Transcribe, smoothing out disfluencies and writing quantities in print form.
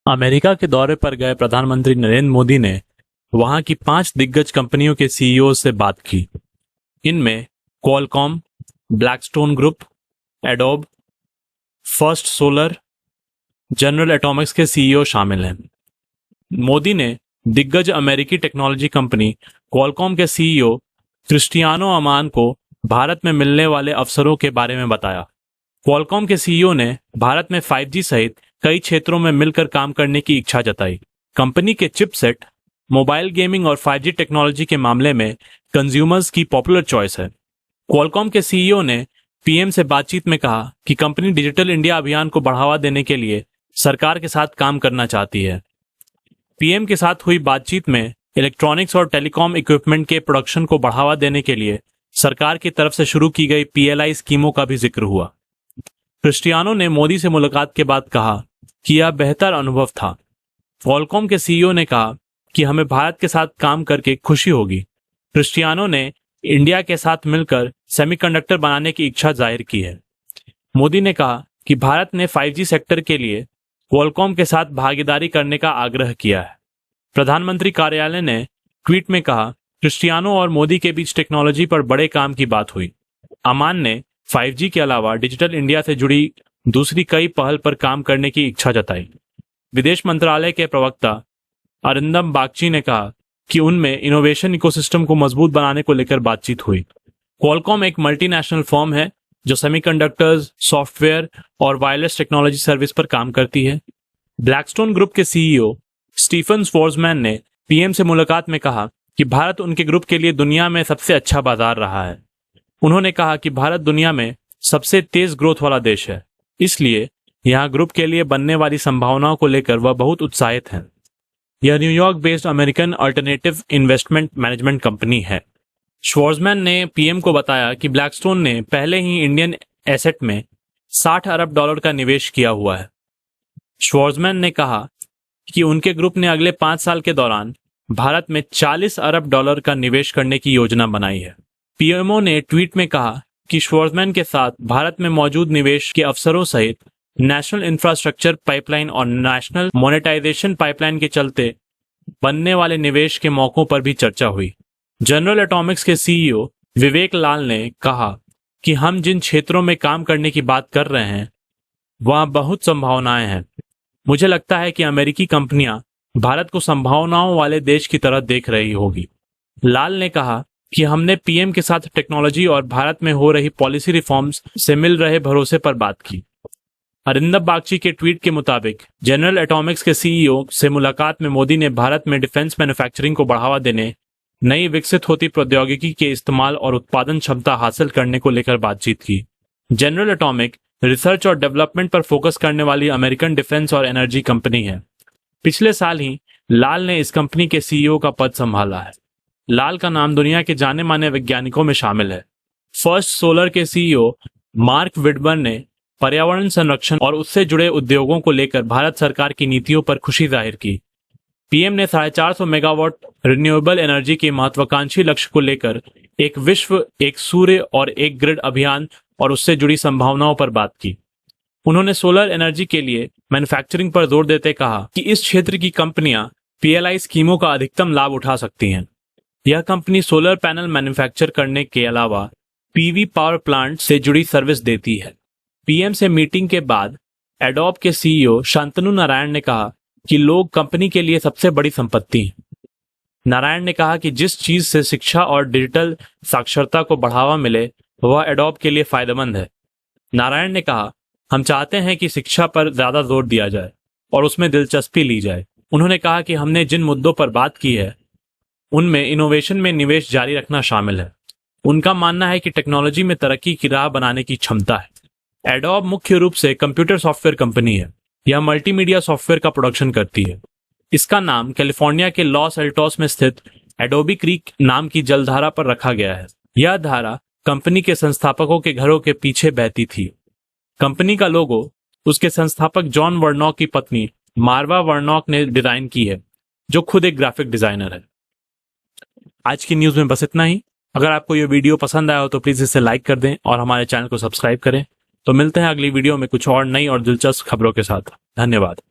America के दौरे पर गए प्रधानमंत्री नरेंद्र मोदी ने वहां की 5 दिग्गज कंपनियों के सीईओ से बात की। इनमें Qualcomm, Blackstone group, adobe, first solar, general Atomics के सीईओ शामिल हैं। मोदी ने दिग्गज अमेरिकी टेक्नोलॉजी कंपनी क्वालकॉम के सीईओ क्रिस्टियानो अमान को भारत में मिलने वाले अवसरों के बारे में बताया। क्वालकॉम के सीईओ ने भारत में 5G सहित कई क्षेत्रों में मिलकर काम करने की इच्छा जताई। कंपनी के चिपसेट, मोबाइल गेमिंग और 5G टेक्नोलॉजी के मामले में कंज्यूमर्स की पॉपुलर चॉइस है। क्वालकॉम के सीईओ ने पीएम से बातचीत में कहा कि कंपनी डिजिटल इंडिया अभियान को बढ़ावा देने के लिए सरकार के साथ काम करना चाहती है। पीएम के साथ हुई बातचीत में इलेक्ट्रॉनिक्स और टेलीकॉम इक्विपमेंट के प्रोडक्शन को बढ़ावा देने के लिए सरकार की तरफ से शुरू की गई PLI स्कीमों का भी जिक्र हुआ। क्रिस्टियानो ने मोदी से मुलाकात के बाद कहा कि यह बेहतर अनुभव था। क्वालकॉम के सीईओ ने कहा कि हमें भारत के साथ काम करके खुशी होगी। क्रिस्टियानो ने इंडिया के साथ मिलकर सेमीकंडक्टर बनाने की इच्छा जाहिर की है। मोदी ने कहा कि भारत ने 5G सेक्टर के लिए क्वालकॉम के साथ भागीदारी करने का आग्रह किया है। प्रधानमंत्री कार्यालय ने ट्वीट में कहा, क्रिस्टियानो और मोदी के बीच टेक्नोलॉजी पर बड़े काम की बात हुई। अमान ने 5G के अलावा डिजिटल इंडिया से जुड़ी दूसरी कई पहल पर काम करने की इच्छा जताई। विदेश मंत्रालय के प्रवक्ता अरिंदम बागची ने कहा कि उनमें इनोवेशन इकोसिस्टम को मजबूत बनाने को लेकर बातचीत हुई। क्वालकॉम एक मल्टीनेशनल फर्म है जो सेमीकंडक्टर्स, सॉफ्टवेयर और वायरलेस टेक्नोलॉजी सर्विस पर काम करती है। ब्लैकस्टोन ग्रुप के सीईओ स्टीफन श्वार्ज़मैन ने पीएम से मुलाकात में कहा कि भारत उनके ग्रुप के लिए दुनिया में सबसे अच्छा बाजार रहा है। उन्होंने कहा कि भारत दुनिया में सबसे तेज ग्रोथ वाला देश है, इसलिए यहां ग्रुप के लिए बनने वाली संभावनाओं को लेकर वह बहुत उत्साहित हैं। यह New York based American alternative investment management company है। श्वार्ज़मैन ने पीएम को बताया कि ब्लैकस्टोन ने पहले ही इंडियन एसेट में $60 अरब का निवेश किया हुआ है। श्वार्ज़मैन ने कहा कि उनके ग्रुप ने अगले 5 साल के दौरान भारत में $40 अरब का निवेश करने की योजना बनाई है। पीएमओ ने ट्वीट में कहा कि श्वार्ज़मैन के साथ भारत में मौजूद निवेश के अवसरों सहित नेशनल इंफ्रास्ट्रक्चर पाइपलाइन और नेशनल मोनेटाइजेशन पाइपलाइन के चलते बनने वाले निवेश के मौकों पर भी चर्चा हुई। जनरल एटॉमिक्स के सीईओ विवेक लाल ने कहा कि हम जिन क्षेत्रों में काम करने की बात कर रहे हैं वहां बहुत संभावनाएं हैं। मुझे लगता है कि अमेरिकी कंपनियां भारत को संभावनाओं वाले देश की तरह देख रही होगी। लाल ने कहा कि हमने पीएम के साथ टेक्नोलॉजी और भारत में हो रही पॉलिसी रिफॉर्म्स से मिल रहे भरोसे पर बात की। अरिंदम बागची के ट्वीट के मुताबिक जनरल एटॉमिक्स के सीईओ से मुलाकात में मोदी ने भारत में डिफेंस मैन्युफैक्चरिंग को बढ़ावा देने, नई विकसित होती प्रौद्योगिकी के इस्तेमाल और उत्पादन क्षमता हासिल करने को लेकर बातचीत की। जनरल एटॉमिक रिसर्च और डेवलपमेंट पर फोकस करने वाली अमेरिकन डिफेंस और एनर्जी कंपनी है। पिछले साल ही लाल ने इस कंपनी के सीईओ का पद संभाला है। लाल का नाम दुनिया के जाने माने वैज्ञानिकों में शामिल है। फर्स्ट सोलर के सीईओ मार्क विडबर्न ने पर्यावरण संरक्षण और उससे जुड़े उद्योगों को लेकर भारत सरकार की नीतियों पर खुशी जाहिर की। पीएम ने 450 मेगावाट रिन्यूएबल एनर्जी के महत्वाकांक्षी लक्ष्य को लेकर एक विश्व, एक सूर्य और एक ग्रिड अभियान और उससे जुड़ी संभावनाओं पर बात की। उन्होंने सोलर एनर्जी के लिए मैन्युफैक्चरिंग पर जोर देते कहा कि इस क्षेत्र की कंपनियां PLI स्कीमों का अधिकतम लाभ उठा सकती हैं। यह कंपनी सोलर पैनल मैन्युफैक्चर करने के अलावा PV पावर प्लांट से जुड़ी सर्विस देती है। पीएम से मीटिंग के बाद एडोब के सीईओ शांतनु नारायण ने कहा कि लोग कंपनी के लिए सबसे बड़ी संपत्ति हैं। नारायण ने कहा कि जिस चीज से शिक्षा और डिजिटल साक्षरता को बढ़ावा मिले वह एडोब के लिए फायदेमंद है। नारायण ने कहा, हम चाहते हैं कि शिक्षा पर ज्यादा जोर दिया जाए और उसमें दिलचस्पी ली जाए। उन्होंने कहा कि हमने जिन मुद्दों पर बात की है उनमें इनोवेशन में निवेश जारी रखना शामिल है। उनका मानना है कि टेक्नोलॉजी में तरक्की की राह बनाने की क्षमता है। एडोब मुख्य रूप से कंप्यूटर सॉफ्टवेयर कंपनी है। यह मल्टीमीडिया सॉफ्टवेयर का प्रोडक्शन करती है। इसका नाम कैलिफोर्निया के लॉस एल्टोस में स्थित एडोबी क्रीक नाम की जलधारा पर रखा गया है। यह धारा कंपनी के संस्थापकों के घरों के पीछे बहती थी। कंपनी का लोगो उसके संस्थापक जॉन वर्नॉक की पत्नी मार्वा वर्नॉक ने डिजाइन की है, जो खुद एक ग्राफिक डिजाइनर है। आज की न्यूज में बस इतना ही। अगर आपको ये वीडियो पसंद आया हो तो प्लीज इसे लाइक कर दें और हमारे चैनल को सब्सक्राइब करें। तो मिलते हैं अगली वीडियो में कुछ और नई और दिलचस्प खबरों के साथ। धन्यवाद।